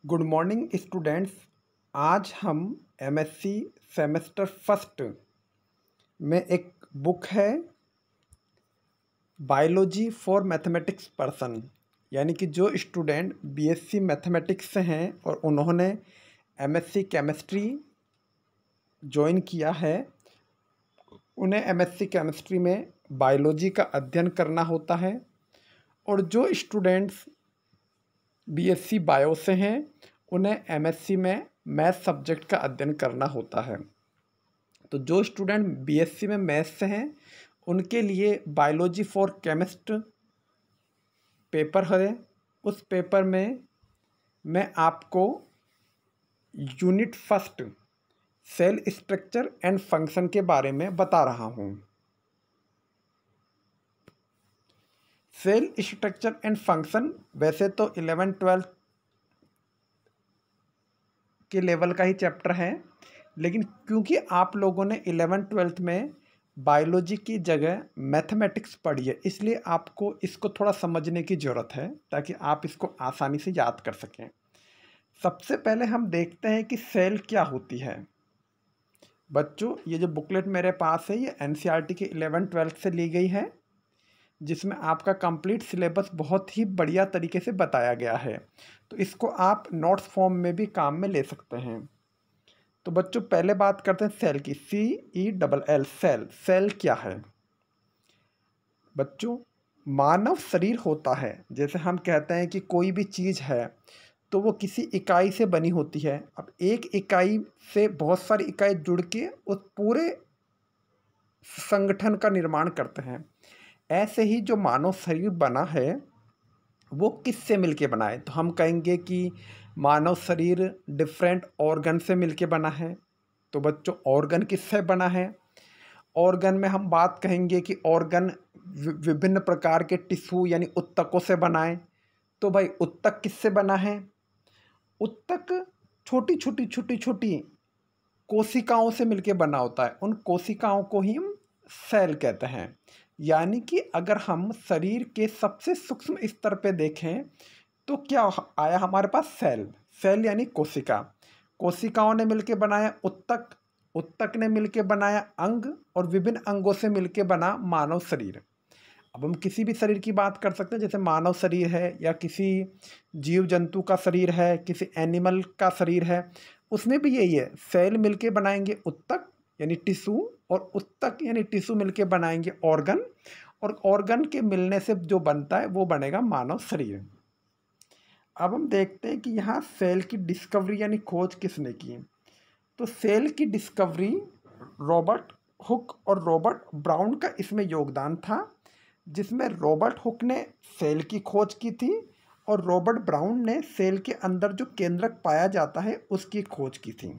Good morning students. आज हम MSc semester first में एक बुक है बायोलॉजी फॉर मैथमेटिक्स पर्सन, यानी कि जो स्टूडेंट बीएससी मैथमेटिक्स से हैं और उन्होंने एमएससी केमिस्ट्री ज्वाइन किया है, उन्हें एमएससी केमिस्ट्री में बायोलॉजी का अध्ययन करना होता है। और जो स्टूडेंट्स बीएससी बायो से हैं उन्हें एमएससी में मैथ सब्जेक्ट का अध्ययन करना होता है। तो जो स्टूडेंट बीएससी में मैथ से हैं उनके लिए बायोलॉजी फॉर केमिस्ट पेपर है। उस पेपर में मैं आपको unit first cell structure and function के बारे में बता रहा हूँ। सेल स्ट्रक्चर एंड फंक्शन वैसे तो 11-12 के लेवल का ही चैप्टर है, लेकिन क्योंकि आप लोगों ने 11-12 में बायोलॉजी की जगह मैथमेटिक्स पढ़ी है, इसलिए आपको इसको थोड़ा समझने की ज़रूरत है ताकि आप इसको आसानी से याद कर सकें। सबसे पहले हम देखते हैं कि सेल क्या होती है। बच्चों, ये जो बुकलेट मेरे पास है ये एनसीईआरटी के 11-12 से ली गई है, जिसमें आपका कंप्लीट सिलेबस बहुत ही बढ़िया तरीके से बताया गया है। तो इसको आप नोट्स फॉर्म में भी काम में ले सकते हैं। तो बच्चों, पहले बात करते हैं सेल की। CELL cell. सेल क्या है बच्चों? मानव शरीर होता है। जैसे हम कहते हैं कि कोई भी चीज़ है तो वो किसी इकाई से बनी होती है। अब एक इकाई से बहुत सारी इकाई जुड़ के उस पूरे संगठन का निर्माण करते हैं। ऐसे ही जो मानव शरीर बना है वो किससे मिलके बना है? तो हम कहेंगे कि मानव शरीर डिफरेंट ऑर्गन से मिलके बना है। तो बच्चों, ऑर्गन किससे बना है? ऑर्गन में हम बात कहेंगे कि ऑर्गन विभिन्न प्रकार के टिश्यू यानी उत्तकों से बना है। तो भाई, उत्तक किससे बना है? उत्तक छोटी छोटी छोटी छोटी कोशिकाओं से मिलके बना होता है। उन कोशिकाओं को ही हम सेल कहते हैं। यानी कि अगर हम शरीर के सबसे सूक्ष्म स्तर पे देखें तो क्या आया हमारे पास? सेल। सेल यानी कोशिका। कोशिकाओं ने मिलके बनाया उत्तक, उत्तक ने मिलके बनाया अंग, और विभिन्न अंगों से मिलके बना मानव शरीर। अब हम किसी भी शरीर की बात कर सकते हैं, जैसे मानव शरीर है या किसी जीव जंतु का शरीर है, किसी एनिमल का शरीर है, उसमें भी यही है। सेल मिलके बनाएंगे उत्तक यानी टिश्यू, और उत्तक यानी टिश्यू मिलके बनाएंगे ऑर्गन, और ऑर्गन के मिलने से जो बनता है वो बनेगा मानव शरीर। अब हम देखते हैं कि यहाँ सेल की डिस्कवरी यानी खोज किसने की। तो सेल की डिस्कवरी रॉबर्ट हुक और रॉबर्ट ब्राउन का इसमें योगदान था, जिसमें रॉबर्ट हुक ने सेल की खोज की थी और रॉबर्ट ब्राउन ने सेल के अंदर जो केंद्रक पाया जाता है उसकी खोज की थी।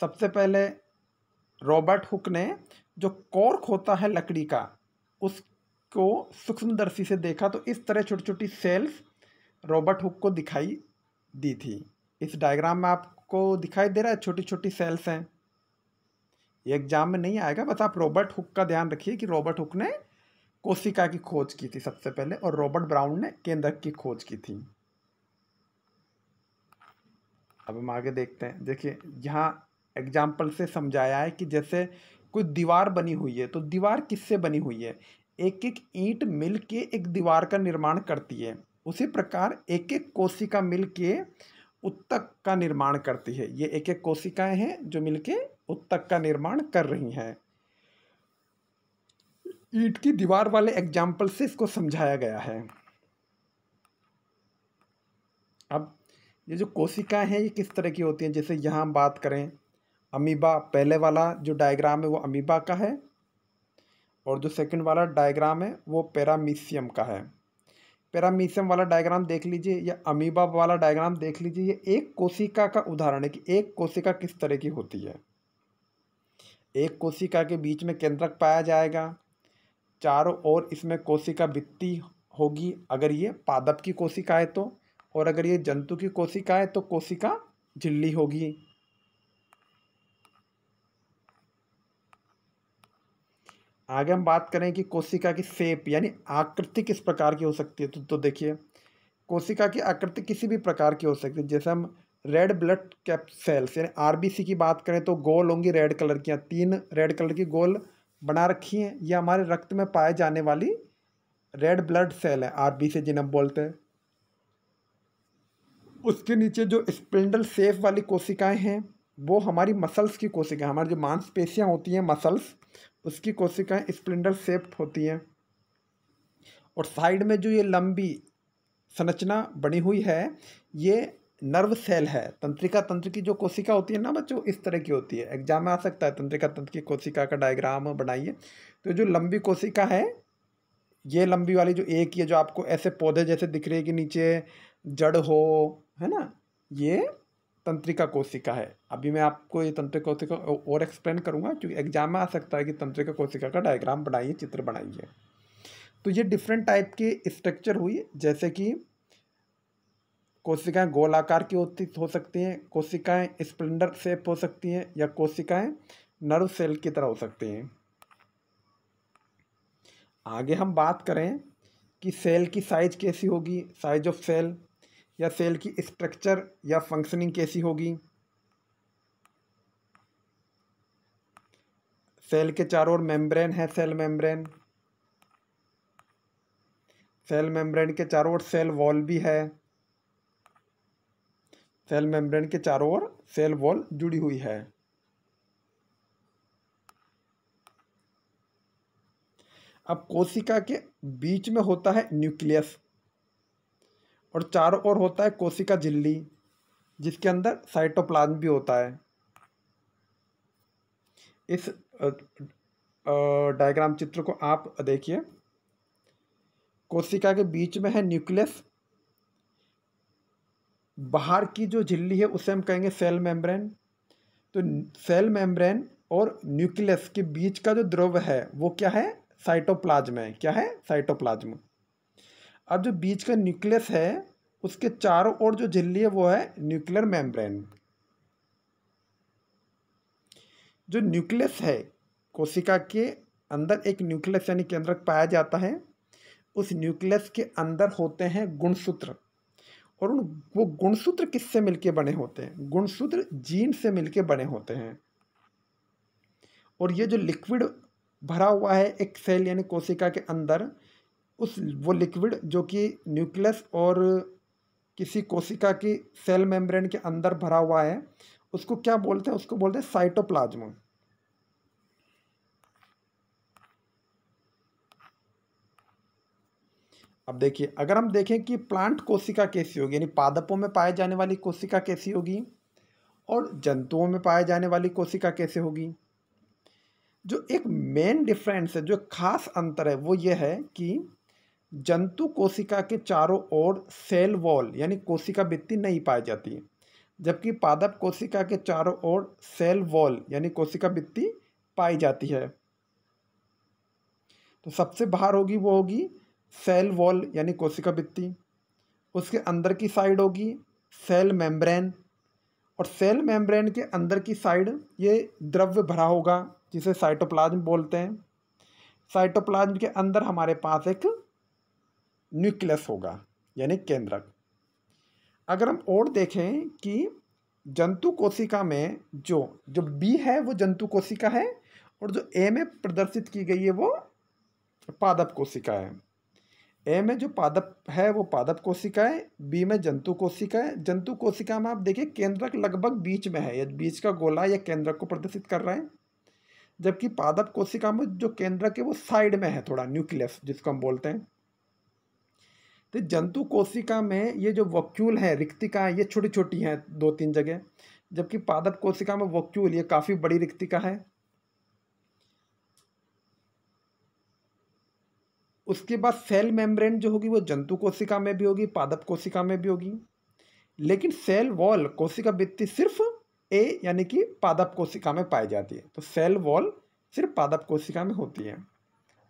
सबसे पहले रॉबर्ट हुक ने जो कॉर्क होता है लकड़ी का, उसको सूक्ष्मदर्शी से देखा तो इस तरह छोटी छोटी सेल्स रॉबर्ट हुक को दिखाई दी थी। इस डायग्राम में आपको दिखाई दे रहा है छोटी छोटी सेल्स हैं। ये एग्जाम में नहीं आएगा, बस आप रॉबर्ट हुक का ध्यान रखिए कि रॉबर्ट हुक ने कोशिका की खोज की थी सबसे पहले और रॉबर्ट ब्राउन ने केंद्रक की खोज की थी। अब हम आगे देखते हैं। देखिए, यहाँ एग्जाम्पल से समझाया है कि जैसे कोई दीवार बनी हुई है, तो दीवार किससे बनी हुई है? एक एक ईंट मिल के एक दीवार का निर्माण करती है। उसी प्रकार एक एक कोशिका मिल के उत्तक का निर्माण करती है। ये एक एक कोशिकाएं हैं जो मिलके उत्तक का निर्माण कर रही हैं। ईंट की दीवार वाले एग्जाम्पल से इसको समझाया गया है। अब ये जो कोशिकाएं हैं ये किस तरह की होती हैं? जैसे यहाँ हम बात करें अमीबा, पहले वाला जो डायग्राम है वो अमीबा का है, और जो सेकंड वाला डायग्राम है वो पैरामीशियम का है। पैरामीशियम वाला डायग्राम देख लीजिए या अमीबा वाला डायग्राम देख लीजिए। ये एक कोशिका का उदाहरण है कि एक कोशिका किस तरह की होती है। एक कोशिका के बीच में केंद्रक पाया जाएगा, चारों ओर इसमें कोशिका भित्ति होगी अगर ये पादप की कोशिका है तो, और अगर ये जंतु की कोशिका है तो कोशिका झिल्ली होगी। आगे हम बात करें कि कोशिका की शेप यानी आकृति किस प्रकार की हो सकती है। तो देखिए, कोशिका की आकृति किसी भी प्रकार की हो सकती है। जैसे हम रेड ब्लड कैप सेल्स यानी आरबीसी की बात करें तो गोल होंगी रेड कलर की, 3 रेड कलर की गोल बना रखी हैं। ये हमारे रक्त में पाए जाने वाली रेड ब्लड सेल है, आरबीसी जिन्हें हम बोलते हैं। उसके नीचे जो स्पिंडल शेप वाली कोशिकाएं हैं वो हमारी मसल्स की कोशिकाएं, हमारी जो मांसपेशियां होती हैं मसल्स, उसकी कोशिकाएं स्पिंडल शेप होती हैं। और साइड में जो ये लंबी संरचना बनी हुई है ये नर्व सेल है। तंत्रिका तंत्र की जो कोशिका होती है ना बच्चों, इस तरह की होती है। एग्जाम में आ सकता है तंत्रिका तंत्र की कोशिका का डायग्राम बनाइए। तो जो लंबी कोशिका है, ये लंबी वाली जो एक ये जो आपको ऐसे पौधे जैसे दिख रही है कि नीचे जड़ हो, है ना, ये तंत्रिका कोशिका है। अभी मैं आपको ये तंत्रिका कोशिका और एक्सप्लेन करूंगा क्योंकि एग्जाम में आ सकता है कि तंत्रिका कोशिका का डायग्राम बनाइए, चित्र बनाइए। तो ये डिफरेंट टाइप की स्ट्रक्चर हुई, जैसे कि कोशिकाएं गोलाकार की हो सकती हैं, कोशिकाएं स्प्लिंडर शेप हो सकती हैं, या कोशिकाएं नर्व सेल की तरह हो सकती हैं। आगे हम बात करें कि सेल की साइज कैसी होगी, साइज ऑफ सेल, या सेल की स्ट्रक्चर या फंक्शनिंग कैसी होगी। सेल के चारों ओर मेम्ब्रेन है, सेल मेम्ब्रेन। सेल मेम्ब्रेन के चारों ओर सेल वॉल भी है। सेल मेम्ब्रेन के चारों ओर सेल वॉल जुड़ी हुई है। अब कोशिका के बीच में होता है न्यूक्लियस और चारों ओर होता है कोशिका झिल्ली, जिसके अंदर साइटोप्लाज्म भी होता है। इस डायग्राम चित्र को आप देखिए। कोशिका के बीच में है न्यूक्लियस, बाहर की जो झिल्ली है उसे हम कहेंगे सेल मेम्ब्रेन। तो सेल मेम्ब्रेन और न्यूक्लियस के बीच का जो द्रव है वो क्या है, साइटोप्लाज्म है। क्या है, साइटोप्लाज्म। अब जो बीच का न्यूक्लियस है उसके चारों ओर जो झिल्ली है वो है न्यूक्लियर मेम्ब्रेन। जो न्यूक्लियस है, कोशिका के अंदर एक न्यूक्लियस यानी केंद्रक पाया जाता है। उस न्यूक्लियस के अंदर होते हैं गुणसूत्र, और वो गुणसूत्र किससे मिलके बने होते हैं, गुणसूत्र जीन से मिलके बने होते हैं। और ये जो लिक्विड भरा हुआ है एक सेल यानी कोशिका के अंदर, उस वो लिक्विड जो कि न्यूक्लियस और किसी कोशिका की सेल मेम्ब्रेन के अंदर भरा हुआ है उसको क्या बोलते हैं, उसको बोलते हैं साइटोप्लाज्म। अब देखिए, अगर हम देखें कि प्लांट कोशिका कैसी होगी यानी पादपों में पाए जाने वाली कोशिका कैसी होगी और जंतुओं में पाए जाने वाली कोशिका कैसे होगी, जो एक मेन डिफरेंस है, जो खास अंतर है वो ये है कि जंतु कोशिका के चारों ओर सेल वॉल यानी कोशिका भित्ति नहीं पाई जाती, जबकि पादप कोशिका के चारों ओर सेल वॉल यानी कोशिका भित्ति पाई जाती है। तो सबसे बाहर होगी वो होगी सेल वॉल यानी कोशिका भित्ति, उसके अंदर की साइड होगी सेल मेम्ब्रेन, और सेल मेम्ब्रेन के अंदर की साइड ये द्रव्य भरा होगा जिसे साइटोप्लाज्म बोलते हैं। साइटोप्लाज्म के अंदर हमारे पास एक न्यूक्लियस होगा यानी केंद्रक। अगर हम और देखें कि जंतु कोशिका में जो जो बी है वो जंतु कोशिका है, और जो ए में प्रदर्शित की गई है वो पादप कोशिका है। ए में जो पादप है वो पादप कोशिका है, बी में जंतु कोशिका है। जंतु कोशिका में आप देखिए केंद्रक लगभग बीच में है, या बीच का गोला या केंद्रक को प्रदर्शित कर रहा है, जबकि पादप कोशिका में जो केंद्रक है वो साइड में है, थोड़ा न्यूक्लियस जिसको हम बोलते हैं। तो जंतु कोशिका में ये जो वॉक्यूल है, रिक्तिका ये छोटी छोटी हैं 2-3 जगह, जबकि पादप कोशिका में वॉक्यूल ये काफ़ी बड़ी रिक्तिका है। उसके बाद सेल मेम्ब्रेन जो होगी वो जंतु कोशिका में भी होगी, पादप कोशिका में भी होगी, लेकिन सेल वॉल कोशिका भित्ति सिर्फ ए यानी कि पादप कोशिका में पाई जाती है। तो सेल वॉल सिर्फ पादप कोशिका में होती है।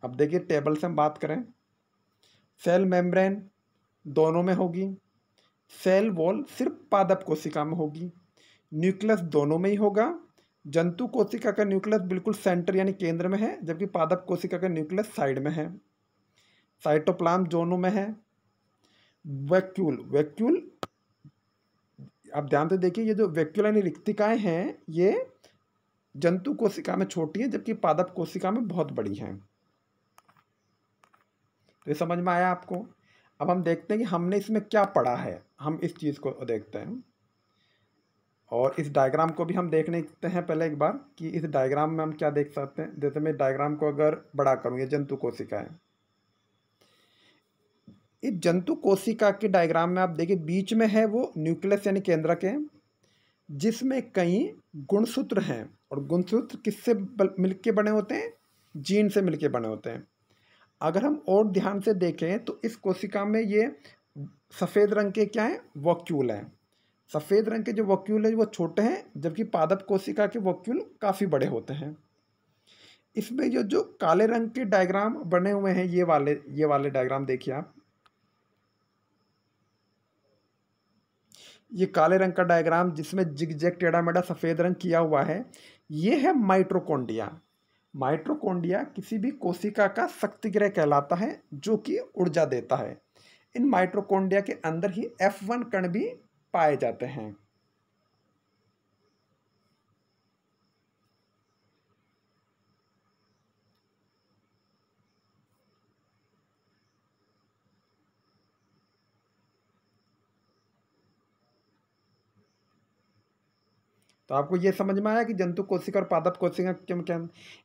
अब देखिए टेबल से हम बात करें, सेल मेम्ब्रेन दोनों में होगी, सेल वॉल सिर्फ पादप कोशिका में होगी, न्यूक्लियस दोनों में ही होगा। जंतु कोशिका का न्यूक्लियस बिल्कुल सेंटर यानी केंद्र में है, जबकि पादप कोशिका का न्यूक्लियस साइड में है। साइटोप्लाज्म दोनों में है, वैक्यूल, वैक्यूल आप ध्यान से देखिए, ये जो वैक्यूल यानी रिक्तिकाएं हैं, ये जंतु कोशिका में छोटी हैं जबकि पादप कोशिका में बहुत बड़ी हैं। तो ये समझ में आया आपको। अब हम देखते हैं कि हमने इसमें क्या पढ़ा है, हम इस चीज़ को देखते हैं और इस डायग्राम को भी हम देख लेते हैं पहले एक बार कि इस डायग्राम में हम क्या देख सकते हैं। जैसे मैं डायग्राम को अगर बड़ा करूँ, ये जंतु कोशिका है। इस जंतु कोशिका के डायग्राम में आप देखिए बीच में है वो न्यूक्लियस यानी केंद्रक है, जिसमें कई गुणसूत्र हैं और गुणसूत्र किससे मिलके बने होते हैं, जीन से मिलके बने होते हैं। अगर हम और ध्यान से देखें तो इस कोशिका में ये सफ़ेद रंग के क्या हैं, वॉक्यूल हैं। सफ़ेद रंग के जो वॉक्यूल है वो छोटे हैं जबकि पादप कोशिका के वॉक्यूल काफ़ी बड़े होते हैं। इसमें जो जो काले रंग के डायग्राम बने हुए हैं, ये वाले डायग्राम देखिए आप, ये काले रंग का डायग्राम जिसमें जिगजैग टेढ़ा मेढ़ा सफ़ेद रंग किया हुआ है, ये है माइटोकॉन्ड्रिया। माइटोकॉन्ड्रिया किसी भी कोशिका का शक्ति गृह कहलाता है जो कि ऊर्जा देता है। इन माइटोकॉन्ड्रिया के अंदर ही F1 कण भी पाए जाते हैं। तो आपको ये समझ में आया कि जंतु कोशिका और पादप कोशिका के क्या।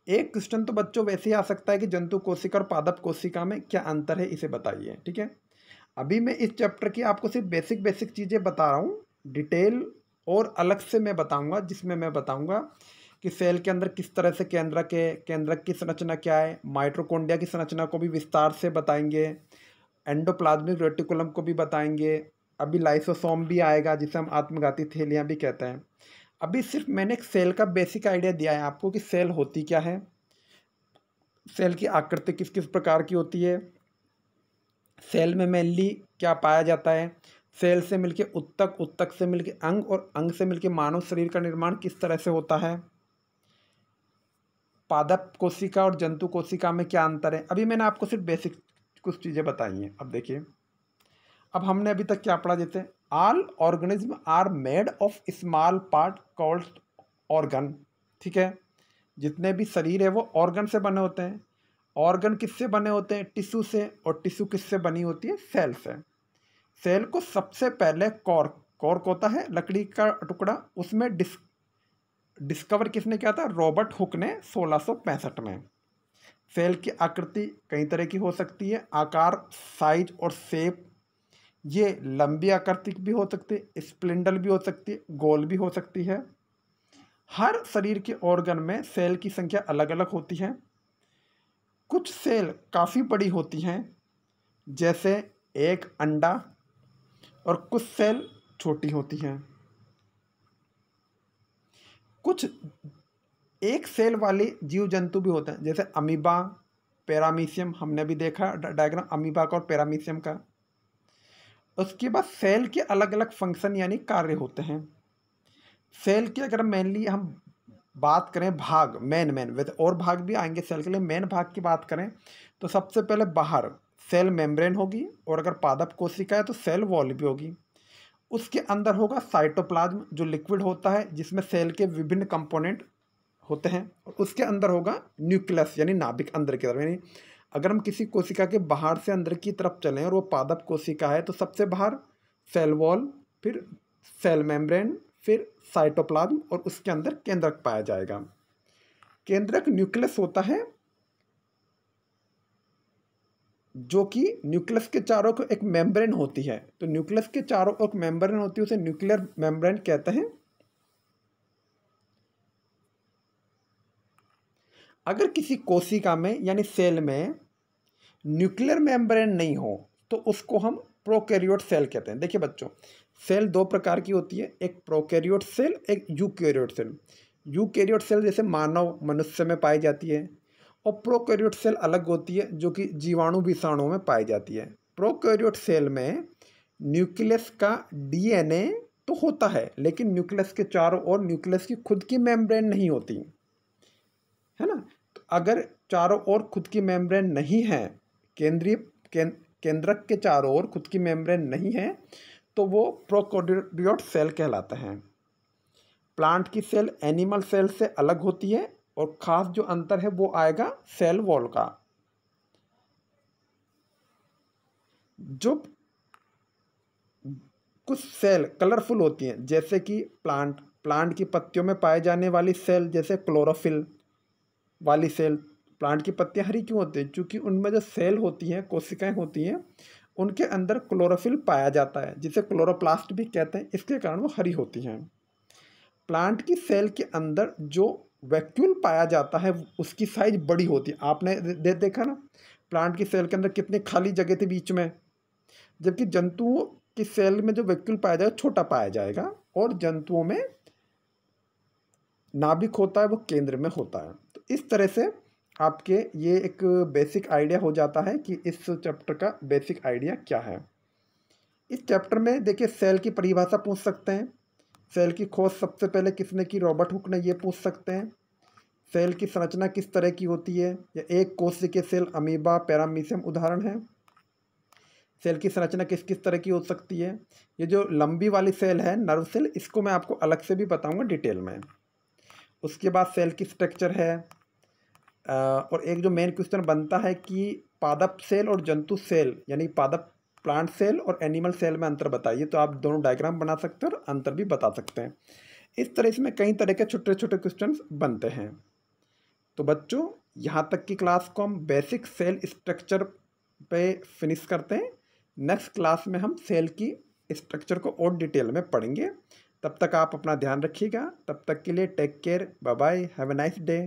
एक क्वेश्चन तो बच्चों वैसे ही आ सकता है कि जंतु कोशिका और पादप कोशिका में क्या अंतर है, इसे बताइए। ठीक है, अभी मैं इस चैप्टर की आपको सिर्फ बेसिक बेसिक चीज़ें बता रहा हूँ, डिटेल और अलग से मैं बताऊँगा, जिसमें मैं बताऊँगा कि सेल के अंदर किस तरह से केंद्रक है, केंद्रक की संरचना क्या है, माइटोकॉन्ड्रिया की संरचना को भी विस्तार से बताएंगे, एंडोप्लाज्मिक रेटिकुलम को भी बताएंगे, अभी लाइसोसोम भी आएगा जिसे हम आत्मघाती थैलियाँ भी कहते हैं। अभी सिर्फ मैंने एक सेल का बेसिक आइडिया दिया है आपको कि सेल होती क्या है, सेल की आकृति किस किस प्रकार की होती है, सेल में मेनली क्या पाया जाता है, सेल से मिलके उत्तक, उत्तक से मिलके अंग और अंग से मिलके मानव शरीर का निर्माण किस तरह से होता है, पादप कोशिका और जंतु कोशिका में क्या अंतर है। अभी मैंने आपको सिर्फ बेसिक कुछ चीज़ें बताई हैं। अब देखिए, अब हमने अभी तक क्या पढ़ा, जैसे all organism are made of small part called organ. ठीक है, जितने भी शरीर है वो ऑर्गन से बने होते हैं। ऑर्गन किससे बने होते हैं, टिश्यू से, और टिश्यू किससे बनी होती है, सेल से। सेल को सबसे पहले कॉर्क, कॉर्क होता है लकड़ी का टुकड़ा, उसमें डिस्कवर किसने किया था, रॉबर्ट हुक ने 1665 में। सेल की आकृति कई तरह की हो सकती है, आकार, साइज और शेप। ये लंबी आकृति भी हो सकती है, स्प्लिंडल भी हो सकती है, गोल भी हो सकती है। हर शरीर के ऑर्गन में सेल की संख्या अलग अलग होती है। कुछ सेल काफ़ी बड़ी होती हैं जैसे एक अंडा, और कुछ सेल छोटी होती हैं। कुछ एक सेल वाले जीव जंतु भी होते हैं जैसे अमीबा, पैरामीशियम, हमने भी देखा डायग्राम अमीबा का और पैरामीशियम का। उसके बाद सेल के अलग अलग फंक्शन यानी कार्य होते हैं। सेल की अगर मेनली हम बात करें भाग, मेन वैसे और भाग भी आएंगे सेल के लिए, मेन भाग की बात करें तो सबसे पहले बाहर सेल मेम्ब्रेन होगी, और अगर पादप कोशिका है तो सेल वॉल भी होगी। उसके अंदर होगा साइटोप्लाज्म जो लिक्विड होता है जिसमें सेल के विभिन्न कंपोनेंट होते हैं, और उसके अंदर होगा न्यूक्लियस यानी नाभिक अंदर की तरफ। यानी अगर हम किसी कोशिका के बाहर से अंदर की तरफ चलें और वो पादप कोशिका है तो सबसे बाहर सेल वॉल, फिर सेल मेम्ब्रेन, फिर साइटोप्लाज्म, और उसके अंदर केंद्रक पाया जाएगा। केंद्रक न्यूक्लियस होता है जो कि न्यूक्लियस के चारों को एक मेम्ब्रेन होती है, तो न्यूक्लियस के चारों एक मेम्ब्रेन होती है, उसे न्यूक्लियर मेम्ब्रेन कहते हैं। अगर किसी कोशिका में यानी सेल में न्यूक्लियर मेम्ब्रेन नहीं हो तो उसको हम प्रोकैरियोट सेल कहते हैं। देखिए बच्चों, सेल दो प्रकार की होती है, एक प्रोकैरियोट सेल, एक यूकैरियोट सेल। यूकैरियोट सेल जैसे मानव मनुष्य में पाई जाती है, और प्रोकैरियोट सेल अलग होती है जो कि जीवाणु विषाणुओं में पाई जाती है। प्रोकैरियोट सेल में न्यूक्लियस का डीएनए तो होता है, लेकिन न्यूक्लियस के चारों ओर न्यूक्लियस की खुद की मेम्ब्रेन नहीं होती है ना। तो अगर चारों ओर खुद की मेम्ब्रेन नहीं है, केंद्रीय केंद्रक के चारों ओर खुद की मेम्ब्रेन नहीं है तो वो प्रोकैरियोट सेल कहलाता है। प्लांट की सेल एनिमल सेल से अलग होती है और खास जो अंतर है वो आएगा सेल वॉल का। जो कुछ सेल कलरफुल होती हैं जैसे कि प्लांट की पत्तियों में पाए जाने वाली सेल जैसे क्लोरोफिल वाली सेल। प्लांट की पत्तियां हरी क्यों होती हैं? क्योंकि उनमें जो सेल होती हैं, कोशिकाएं होती हैं, उनके अंदर क्लोरोफिल पाया जाता है जिसे क्लोरोप्लास्ट भी कहते हैं, इसके कारण वो हरी होती हैं। प्लांट की सेल के अंदर जो वैक्यूल पाया जाता है उसकी साइज बड़ी होती है। आपने देखा ना, प्लांट की सेल के अंदर कितनी खाली जगह थी बीच में, जबकि जंतुओं की सेल में जो वैक्यूल पाया जाएगा छोटा पाया जाएगा और जंतुओं में नाभिक होता है वो केंद्र में होता है। तो इस तरह से आपके ये एक बेसिक आइडिया हो जाता है कि इस चैप्टर का बेसिक आइडिया क्या है। इस चैप्टर में देखिए सेल की परिभाषा पूछ सकते हैं, सेल की खोज सबसे पहले किसने की, रॉबर्ट हुक ने, ये पूछ सकते हैं। सेल की संरचना किस तरह की होती है, या एक कोशिकीय सेल अमीबा पैरामीशियम उदाहरण है। सेल की संरचना किस किस तरह की हो सकती है। ये जो लंबी वाली सेल है नर्व सेल, इसको मैं आपको अलग से भी बताऊंगा डिटेल में। उसके बाद सेल की स्ट्रक्चर है, और एक जो मेन क्वेश्चन बनता है कि पादप सेल और जंतु सेल यानी पादप प्लांट सेल और एनिमल सेल में अंतर बताइए। तो आप दोनों डायग्राम बना सकते हैं और अंतर भी बता सकते हैं। इस तरह इसमें कई तरह के छोटे छोटे क्वेश्चन बनते हैं। तो बच्चों, यहाँ तक की क्लास को हम बेसिक सेल स्ट्रक्चर पे फिनिश करते हैं। नेक्स्ट क्लास में हम सेल की स्ट्रक्चर को और डिटेल में पढ़ेंगे। तब तक आप अपना ध्यान रखिएगा। तब तक के लिए take care, bye bye, have a nice day.